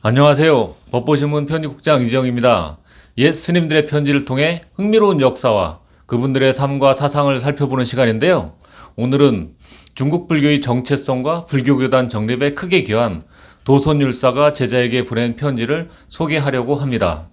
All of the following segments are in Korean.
안녕하세요. 법보신문 편집국장 이정입니다. 옛 스님들의 편지를 통해 흥미로운 역사와 그분들의 삶과 사상을 살펴보는 시간인데요. 오늘은 중국 불교의 정체성과 불교교단 정립에 크게 기여한 도선율사가 제자에게 보낸 편지를 소개하려고 합니다.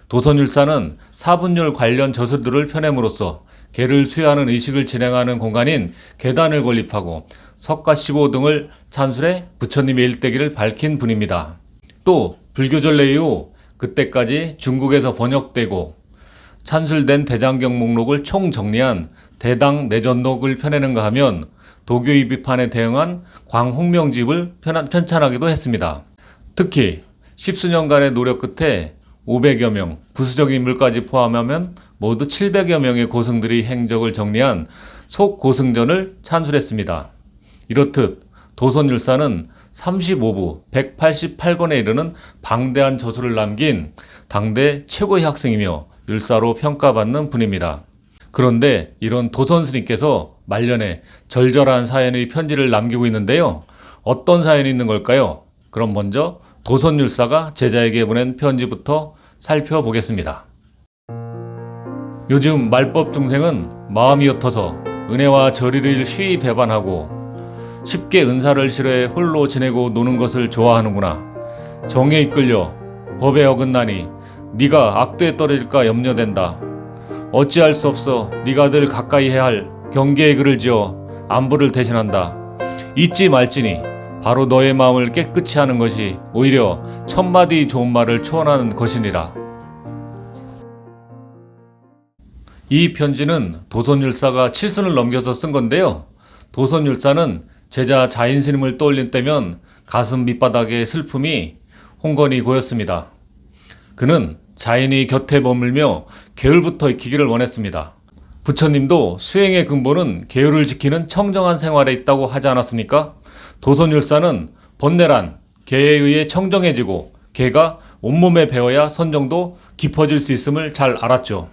도선율사는 사분율 관련 저술들을 펴냄으로써 개를 수여하는 의식을 진행하는 공간인 계단을 건립하고 석가시고 등을 찬술해 부처님의 일대기를 밝힌 분입니다. 또 불교 전래 이후 그때까지 중국에서 번역되고 찬술된 대장경 목록을 총정리한 대당 내전록을 펴내는가 하면 도교의 비판에 대응한 광홍명집을 편찬하기도 했습니다. 특히 십수년간의 노력 끝에 500여 명, 부수적인 인물까지 포함하면 모두 700여 명의 고승들의 행적을 정리한 속고승전을 찬술했습니다. 이렇듯 도선율사는 35부 188권에 이르는 방대한 저술을 남긴 당대 최고의 학생이며 율사로 평가받는 분입니다. 그런데 이런 도선스님께서 말년에 절절한 사연의 편지를 남기고 있는데요. 어떤 사연이 있는 걸까요? 그럼 먼저 도선율사가 제자에게 보낸 편지부터 살펴보겠습니다. 요즘 말법 중생은 마음이 옅어서 은혜와 절의를 쉬이 배반하고 쉽게 은사를 싫어해 홀로 지내고 노는 것을 좋아하는구나. 정에 이끌려 법에 어긋나니 네가 악도에 떨어질까 염려된다. 어찌할 수 없어 네가 늘 가까이 해야 할 경계의 글을 지어 안부를 대신한다. 잊지 말지니 바로 너의 마음을 깨끗이 하는 것이 오히려 천마디 좋은 말을 초원하는 것이니라. 이 편지는 도선율사가 칠순을 넘겨서 쓴 건데요. 도선율사는 제자 자인스님을 떠올린 때면 가슴 밑바닥에 슬픔이 홍건히 고였습니다. 그는 자인이 곁에 머물며 계율부터 익히기를 원했습니다. 부처님도 수행의 근본은 계율을 지키는 청정한 생활에 있다고 하지 않았습니까? 도선율사는 번뇌란 계에 의해 청정해지고 계가 온몸에 배어야 선정도 깊어질 수 있음을 잘 알았죠.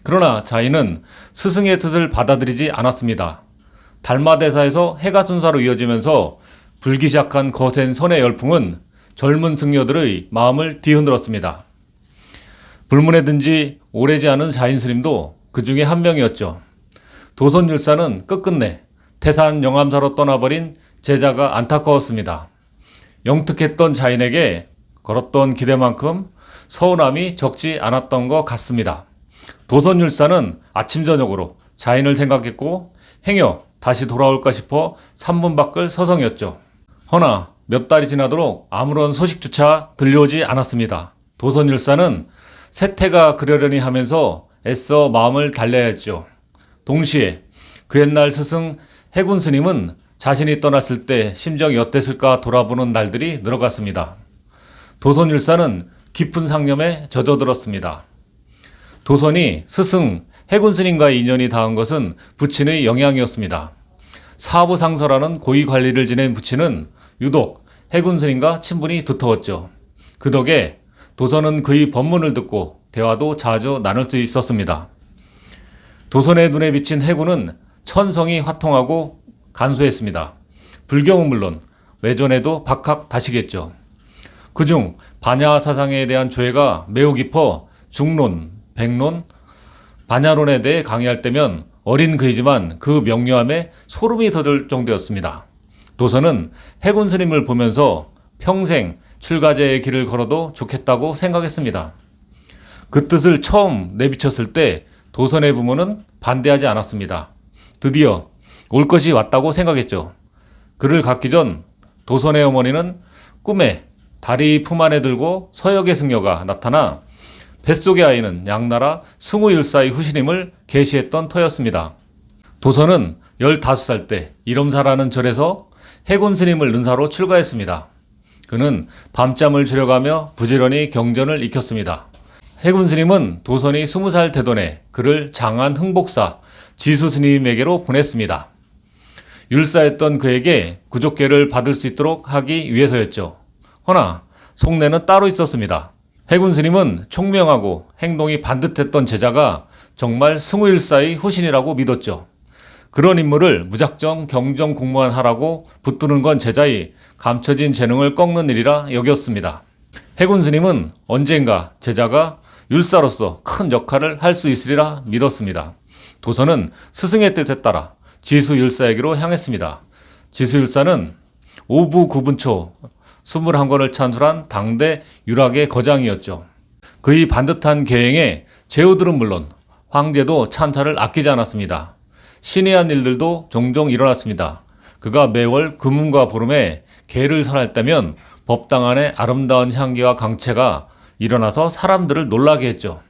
그러나 자인은 스승의 뜻을 받아들이지 않았습니다. 달마대사에서 해가순사로 이어지면서 불기 시작한 거센 선의 열풍은 젊은 승려들의 마음을 뒤흔들었습니다. 불문에 든 지 오래지 않은 자인스님도 그 중에 한 명이었죠. 도선율사는 끝끝내 태산 영암사로 떠나버린 제자가 안타까웠습니다. 영특했던 자인에게 걸었던 기대만큼 서운함이 적지 않았던 것 같습니다. 도선율사는 아침 저녁으로 자인을 생각했고 행여 다시 돌아올까 싶어 3분 밖을 서성였죠. 허나 몇 달이 지나도록 아무런 소식조차 들려오지 않았습니다. 도선율사는 세태가 그러려니 하면서 애써 마음을 달래야 했죠. 동시에 그 옛날 스승 해군 스님은 자신이 떠났을 때 심정이 어땠을까 돌아보는 날들이 늘어갔습니다. 도선율사는 깊은 상념에 젖어들었습니다. 도선이 스승 해군 스님과의 인연이 닿은 것은 부친의 영향이었습니다. 사부상서라는 고위 관리를 지낸 부친은 유독 해군 스님과 친분이 두터웠죠. 그 덕에 도선은 그의 법문을 듣고 대화도 자주 나눌 수 있었습니다. 도선의 눈에 비친 해군은 천성이 화통하고 간소했습니다. 불경은 물론 외전에도 박학다식했죠. 그중 반야 사상에 대한 조예가 매우 깊어 중론, 백론, 반야론에 대해 강의할 때면 어린 그이지만 그 명료함에 소름이 돋을 정도였습니다. 도선은 해군 스님을 보면서 평생 출가제의 길을 걸어도 좋겠다고 생각했습니다. 그 뜻을 처음 내비쳤을 때 도선의 부모는 반대하지 않았습니다. 드디어 올 것이 왔다고 생각했죠. 그를 갖기 전 도선의 어머니는 꿈에 다리 품 안에 들고 서역의 승려가 나타나 뱃속의 아이는 양나라 승우율사의 후신임을 계시했던 터였습니다. 도선은 15살 때 일엄사라는 절에서 해군 스님을 은사로 출가했습니다. 그는 밤잠을 줄여가며 부지런히 경전을 익혔습니다. 해군 스님은 도선이 20살 되던 해 그를 장안 흥복사 지수 스님에게로 보냈습니다. 율사였던 그에게 구족계를 받을 수 있도록 하기 위해서였죠. 허나 속내는 따로 있었습니다. 해군 스님은 총명하고 행동이 반듯했던 제자가 정말 승우일사의 후신이라고 믿었죠. 그런 인물을 무작정 경정 공무원 하라고 붙드는 건 제자의 감춰진 재능을 꺾는 일이라 여겼습니다. 해군 스님은 언젠가 제자가 율사로서 큰 역할을 할 수 있으리라 믿었습니다. 도선은 스승의 뜻에 따라 지수율사에게로 향했습니다. 지수율사는 오부 9분 초 21권을 찬술한 당대 율학의 거장이었죠. 그의 반듯한 계행에 제후들은 물론 황제도 찬사를 아끼지 않았습니다. 신의 한 일들도 종종 일어났습니다. 그가 매월 금음과 보름에 계를 설할 때면 법당 안에 아름다운 향기와 강체가 일어나서 사람들을 놀라게 했죠.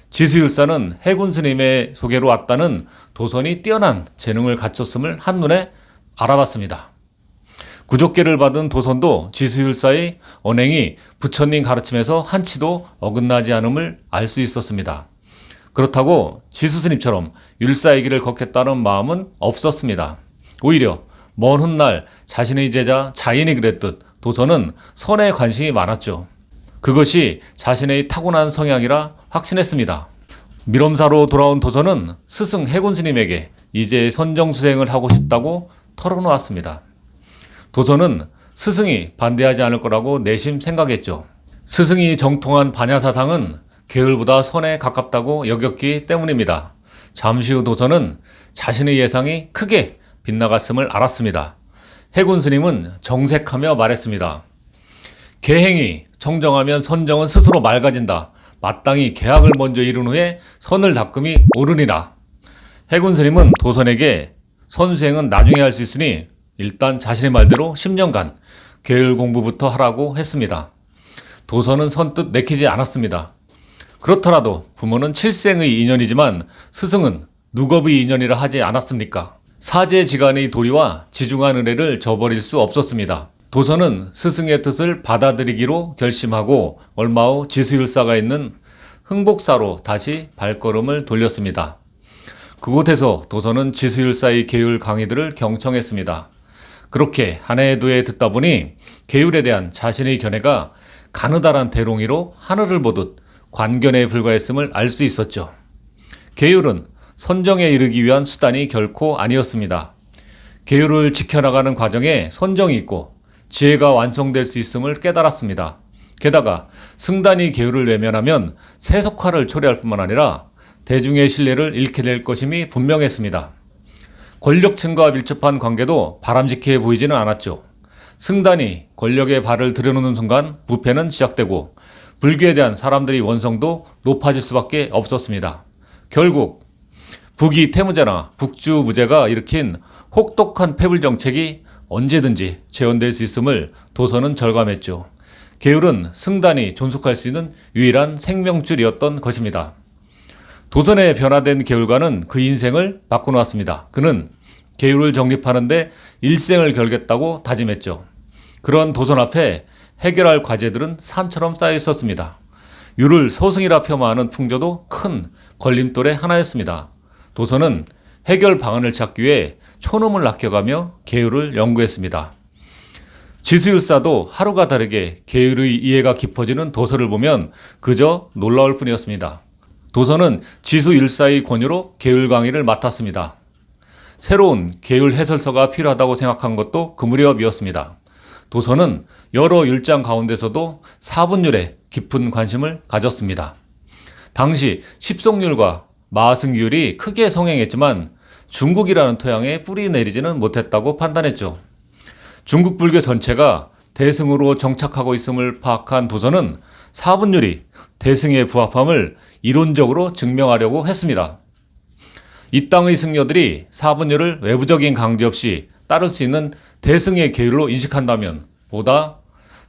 지수율사는 해군 스님의 소개로 왔다는 도선이 뛰어난 재능을 갖췄음을 한눈에 알아봤습니다. 구족계를 받은 도선도 지수율사의 언행이 부처님 가르침에서 한치도 어긋나지 않음을 알 수 있었습니다. 그렇다고 지수스님처럼 율사의 길을 걷겠다는 마음은 없었습니다. 오히려 먼 훗날 자신의 제자 자인이 그랬듯 도선은 선에 관심이 많았죠. 그것이 자신의 타고난 성향이라 확신했습니다. 밀엄사로 돌아온 도선은 스승 해군 스님에게 이제 선정수행을 하고 싶다고 털어놓았습니다. 도선은 스승이 반대하지 않을 거라고 내심 생각했죠. 스승이 정통한 반야사상은 계율보다 선에 가깝다고 여겼기 때문입니다. 잠시 후 도선은 자신의 예상이 크게 빗나갔음을 알았습니다. 해군 스님은 정색하며 말했습니다. 계행이 청정하면 선정은 스스로 맑아진다. 마땅히 계약을 먼저 이룬 후에 선을 닦음이 옳으니라. 해군 스님은 도선에게 선수행은 나중에 할 수 있으니 일단 자신의 말대로 10년간 계율 공부부터 하라고 했습니다. 도선은 선뜻 내키지 않았습니다. 그렇더라도 부모는 칠생의 인연이지만 스승은 누겁의 인연이라 하지 않았습니까? 사제지간의 도리와 지중한 은혜를 저버릴 수 없었습니다. 도선은 스승의 뜻을 받아들이기로 결심하고 얼마 후 지수율사가 있는 흥복사로 다시 발걸음을 돌렸습니다. 그곳에서 도선은 지수율사의 계율 강의들을 경청했습니다. 그렇게 한 해 두 해 듣다 보니 계율에 대한 자신의 견해가 가느다란 대롱이로 하늘을 보듯 관견에 불과했음을 알 수 있었죠. 계율은 선정에 이르기 위한 수단이 결코 아니었습니다. 계율을 지켜나가는 과정에 선정이 있고 지혜가 완성될 수 있음을 깨달았습니다. 게다가 승단이 계율을 외면하면 세속화를 초래할 뿐만 아니라 대중의 신뢰를 잃게 될 것임이 분명했습니다. 권력층과 밀접한 관계도 바람직해 보이지는 않았죠. 승단이 권력의 발을 들여놓는 순간 부패는 시작되고 불교에 대한 사람들의 원성도 높아질 수밖에 없었습니다. 결국 북이 태무제나 북주무제가 일으킨 혹독한 패불 정책이 언제든지 재현될 수 있음을 도선은 절감했죠. 계율은 승단이 존속할 수 있는 유일한 생명줄이었던 것입니다. 도선의 변화된 계율과는 그 인생을 바꿔놓았습니다. 그는 계율을 정립하는데 일생을 걸겠다고 다짐했죠. 그런 도선 앞에 해결할 과제들은 산처럼 쌓여 있었습니다. 율을 소승이라 폄하하는 풍조도 큰 걸림돌의 하나였습니다. 도선은 해결 방안을 찾기 위해 초놈을 아껴가며 계율을 연구했습니다. 지수율사도 하루가 다르게 계율의 이해가 깊어지는 도서를 보면 그저 놀라울 뿐이었습니다. 도선은 지수율사의 권유로 계율 강의를 맡았습니다. 새로운 계율 해설서가 필요하다고 생각한 것도 그 무렵이었습니다. 도선은 여러 율장 가운데서도 사분율에 깊은 관심을 가졌습니다. 당시 십송율과 마승율이 크게 성행했지만 중국이라는 토양에 뿌리 내리지는 못했다고 판단했죠. 중국 불교 전체가 대승으로 정착하고 있음을 파악한 도선은 사분율이 대승에 부합함을 이론적으로 증명하려고 했습니다. 이 땅의 승려들이 사분율을 외부적인 강제 없이 따를 수 있는 대승의 계율로 인식한다면 보다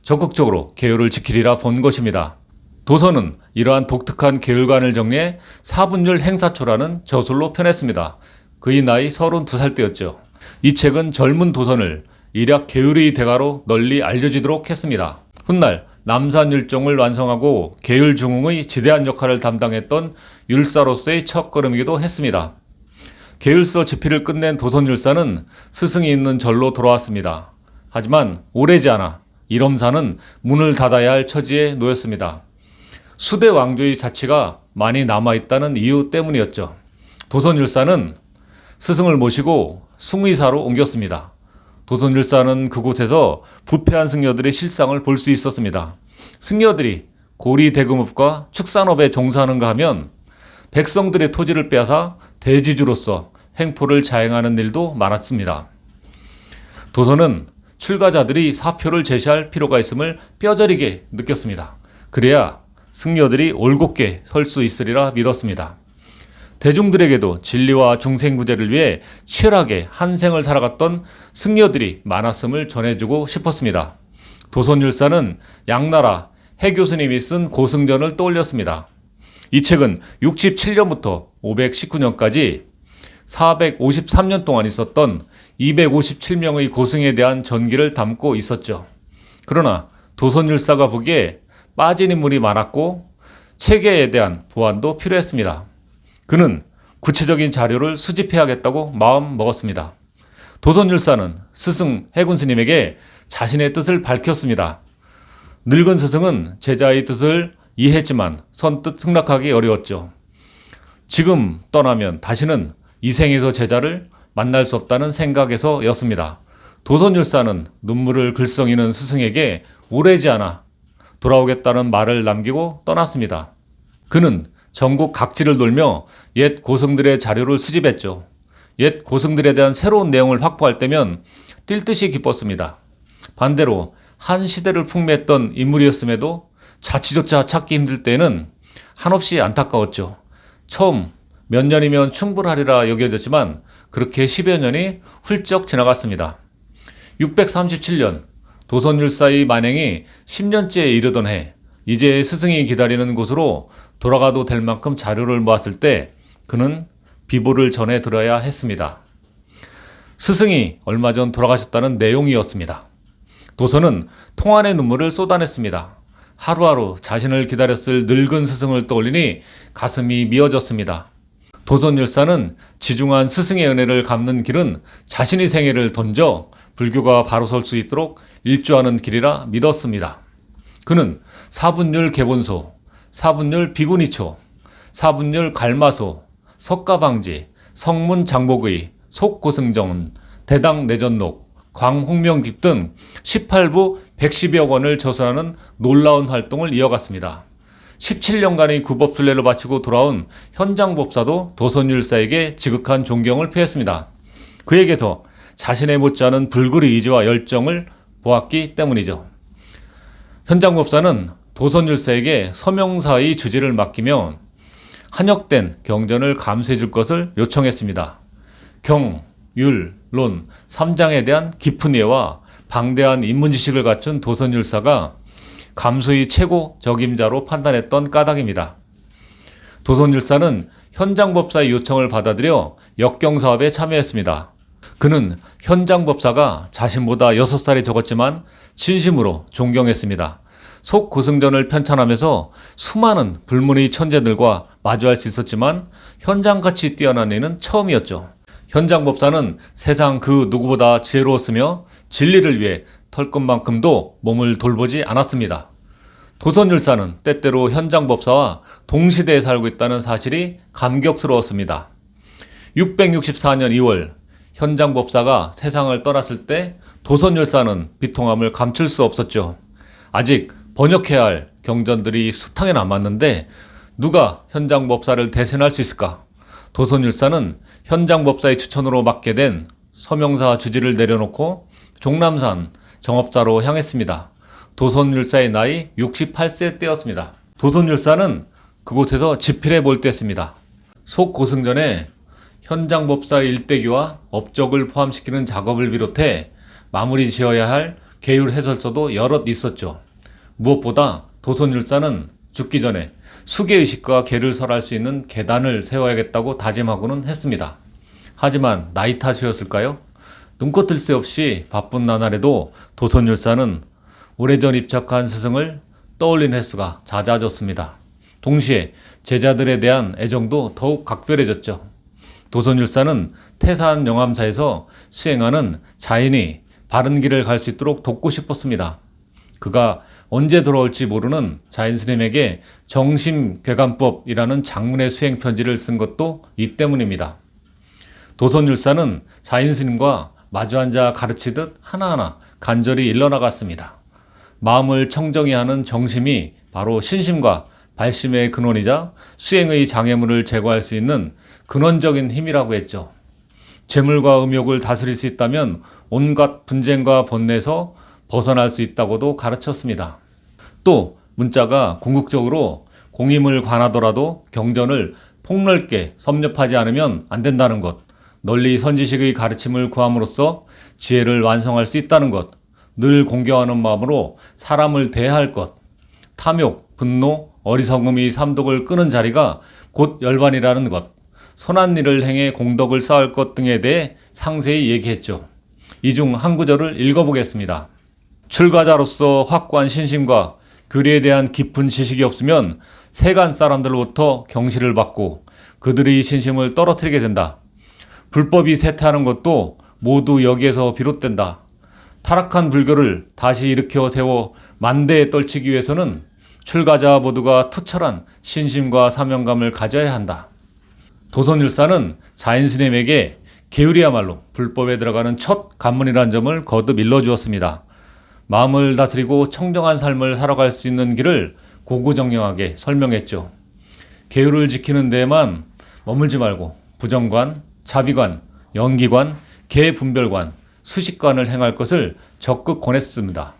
적극적으로 계율을 지키리라 본 것입니다. 도선은 이러한 독특한 계율관을 정리해 사분율 행사초라는 저술로 펴냈습니다. 그의 나이 32살 때였죠. 이 책은 젊은 도선을 일약 계율의 대가로 널리 알려지도록 했습니다. 훗날 남산율종을 완성하고 계율 중흥의 지대한 역할을 담당했던 율사로서의 첫걸음이기도 했습니다. 계율서 집필을 끝낸 도선율사는 스승이 있는 절로 돌아왔습니다. 하지만 오래지 않아 일엄사는 문을 닫아야 할 처지에 놓였습니다. 수대 왕조의 자치가 많이 남아있다는 이유 때문이었죠. 도선율사는 스승을 모시고 숭의사로 옮겼습니다. 도선율사는 그곳에서 부패한 승려들의 실상을 볼 수 있었습니다. 승려들이 고리 대금업과 축산업에 종사하는가 하면 백성들의 토지를 빼앗아 대지주로서 행포를 자행하는 일도 많았습니다. 도선은 출가자들이 사표를 제시할 필요가 있음을 뼈저리게 느꼈습니다. 그래야 승려들이 올곧게 설 수 있으리라 믿었습니다. 대중들에게도 진리와 중생구제를 위해 치열하게 한 생을 살아갔던 승려들이 많았음을 전해주고 싶었습니다. 도선율사는 양나라 해교스님이 쓴 고승전을 떠올렸습니다. 이 책은 67년부터 519년까지 453년 동안 있었던 257명의 고승에 대한 전기를 담고 있었죠. 그러나 도선율사가 보기에 빠진 인물이 많았고 체계에 대한 보완도 필요했습니다. 그는 구체적인 자료를 수집해야겠다고 마음 먹었습니다. 도선율사는 스승 해군 스님에게 자신의 뜻을 밝혔습니다. 늙은 스승은 제자의 뜻을 이해했지만 선뜻 승낙하기 어려웠죠. 지금 떠나면 다시는 이 생에서 제자를 만날 수 없다는 생각에서였습니다. 도선율사는 눈물을 글썽이는 스승에게 오래지 않아 돌아오겠다는 말을 남기고 떠났습니다. 그는 전국 각지를 돌며 옛 고승들의 자료를 수집했죠. 옛 고승들에 대한 새로운 내용을 확보할 때면 뛸 듯이 기뻤습니다. 반대로 한 시대를 풍미했던 인물이었음에도 자취조차 찾기 힘들 때는 한없이 안타까웠죠. 처음 몇 년이면 충분하리라 여겨졌지만 그렇게 10여 년이 훌쩍 지나갔습니다. 637년 도선율사의 만행이 10년째에 이르던 해 이제 스승이 기다리는 곳으로 돌아가도 될 만큼 자료를 모았을 때 그는 비보를 전해 들어야 했습니다. 스승이 얼마 전 돌아가셨다는 내용이었습니다. 도선은 통안의 눈물을 쏟아냈습니다. 하루하루 자신을 기다렸을 늙은 스승을 떠올리니 가슴이 미어졌습니다. 도선율사는 지중한 스승의 은혜를 갚는 길은 자신의 생애를 던져 불교가 바로 설 수 있도록 일조하는 길이라 믿었습니다. 그는 사분율 개본소, 사분율 비구니초, 사분율 갈마소, 석가방지, 성문 장복의, 속고승정, 대당 내전록, 광홍명집 등 18부 110여 권을 저술하는 놀라운 활동을 이어갔습니다. 17년간의 구법순례를 마치고 돌아온 현장법사도 도선율사에게 지극한 존경을 표했습니다. 그에게서 자신의 못지않은 불굴의 의지와 열정을 보았기 때문이죠. 현장법사는 도선율사에게 서명사의 주지를 맡기며 한역된 경전을 감수해 줄 것을 요청했습니다. 경, 율, 론, 3장에 대한 깊은 이해와 방대한 인문지식을 갖춘 도선율사가 감수의 최고 적임자로 판단했던 까닭입니다. 도선율사는 현장법사의 요청을 받아들여 역경사업에 참여했습니다. 그는 현장법사가 자신보다 6살이 적었지만 진심으로 존경했습니다. 속고승전을 편찬하면서 수많은 불문의 천재들과 마주할 수 있었지만 현장같이 뛰어난 이는 처음이었죠. 현장법사는 세상 그 누구보다 지혜로웠으며 진리를 위해 털끝만큼도 몸을 돌보지 않았습니다. 도선율사는 때때로 현장법사와 동시대에 살고 있다는 사실이 감격스러웠습니다. 664년 2월 현장법사가 세상을 떠났을 때 도선율사는 비통함을 감출 수 없었죠. 아직 번역해야 할 경전들이 수탕에 남았는데 누가 현장법사를 대신할 수 있을까? 도선율사는 현장법사의 추천으로 맡게 된 서명사 주지를 내려놓고 종남산 정업사로 향했습니다. 도선율사의 나이 68세 때였습니다. 도선율사는 그곳에서 지필에 몰두했습니다. 속고승전에 현장법사의 일대기와 업적을 포함시키는 작업을 비롯해 마무리 지어야 할 계율 해설서도 여럿 있었죠. 무엇보다 도선율사는 죽기 전에 수계의식과 계를 설할 수 있는 계단을 세워야겠다고 다짐하고는 했습니다. 하지만 나이 탓이었을까요? 눈코 뜰 새 없이 바쁜 나날에도 도선율사는 오래전 입적한 스승을 떠올린 횟수가 잦아졌습니다. 동시에 제자들에 대한 애정도 더욱 각별해졌죠. 도선율사는 태산 영암사에서 수행하는 자인이 바른 길을 갈 수 있도록 돕고 싶었습니다. 그가 언제 돌아올지 모르는 자인 스님에게 정심괴감법이라는 장문의 수행 편지를 쓴 것도 이 때문입니다. 도선율사는 자인 스님과 마주 앉아 가르치듯 하나하나 간절히 일러나갔습니다. 마음을 청정히 하는 정심이 바로 신심과 발심의 근원이자 수행의 장애물을 제거할 수 있는 근원적인 힘이라고 했죠. 재물과 음욕을 다스릴 수 있다면 온갖 분쟁과 번뇌에서 벗어날 수 있다고도 가르쳤습니다. 또 문자가 궁극적으로 공임을 관하더라도 경전을 폭넓게 섭렵하지 않으면 안 된다는 것, 널리 선지식의 가르침을 구함으로써 지혜를 완성할 수 있다는 것, 늘 공경하는 마음으로 사람을 대할 것, 탐욕, 분노, 어리석음이 삼독을 끄는 자리가 곧 열반이라는 것, 선한 일을 행해 공덕을 쌓을 것 등에 대해 상세히 얘기했죠. 이 중 한 구절을 읽어보겠습니다. 출가자로서 확고한 신심과 교리에 대한 깊은 지식이 없으면 세간 사람들로부터 경시를 받고 그들의 신심을 떨어뜨리게 된다. 불법이 쇠퇴하는 것도 모두 여기에서 비롯된다. 타락한 불교를 다시 일으켜 세워 만대에 떨치기 위해서는 출가자 모두가 투철한 신심과 사명감을 가져야 한다. 도선율사는 자인스님에게 계율이야말로 불법에 들어가는 첫 관문이라는 점을 거듭 일러주었습니다. 마음을 다스리고 청정한 삶을 살아갈 수 있는 길을 고구정령하게 설명했죠. 계율을 지키는 데에만 머물지 말고 부정관, 자비관, 연기관, 계분별관, 수식관을 행할 것을 적극 권했습니다.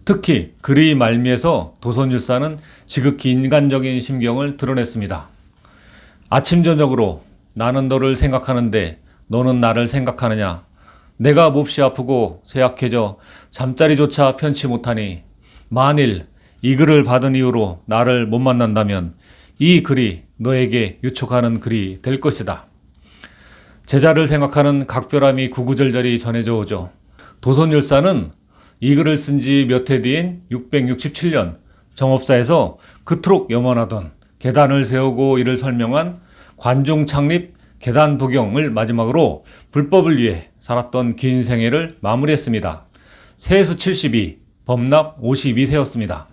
특히 글의 말미에서 도선율사는 지극히 인간적인 심경을 드러냈습니다. 아침 저녁으로 나는 너를 생각하는데 너는 나를 생각하느냐. 내가 몹시 아프고 쇠약해져 잠자리조차 편치 못하니 만일 이 글을 받은 이후로 나를 못 만난다면 이 글이 너에게 유촉하는 글이 될 것이다. 제자를 생각하는 각별함이 구구절절히 전해져 오죠. 도선율사는 이 글을 쓴 지 몇 해 뒤인 667년 정업사에서 그토록 염원하던 계단을 세우고 이를 설명한 관중 창립 계단 도경을 마지막으로 불법을 위해 살았던 긴 생애를 마무리했습니다. 세수 72, 법납 52세였습니다.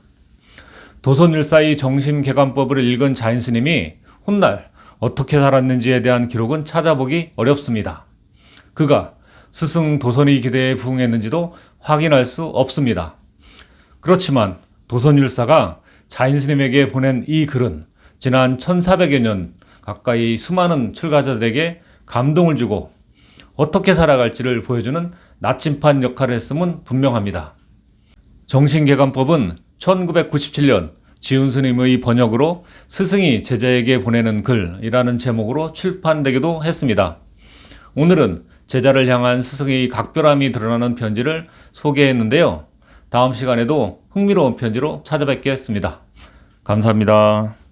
도선율사의 정심개관법을 읽은 자인스님이 훗날 어떻게 살았는지에 대한 기록은 찾아보기 어렵습니다. 그가 스승 도선의 기대에 부응했는지도 확인할 수 없습니다. 그렇지만 도선율사가 자인스님에게 보낸 이 글은 지난 1400여 년 가까이 수많은 출가자들에게 감동을 주고 어떻게 살아갈지를 보여주는 나침판 역할을 했음은 분명합니다. 정신개관법은 1997년 지훈스님의 번역으로 스승이 제자에게 보내는 글이라는 제목으로 출판되기도 했습니다. 오늘은 제자를 향한 스승의 각별함이 드러나는 편지를 소개했는데요. 다음 시간에도 흥미로운 편지로 찾아뵙겠습니다. 감사합니다.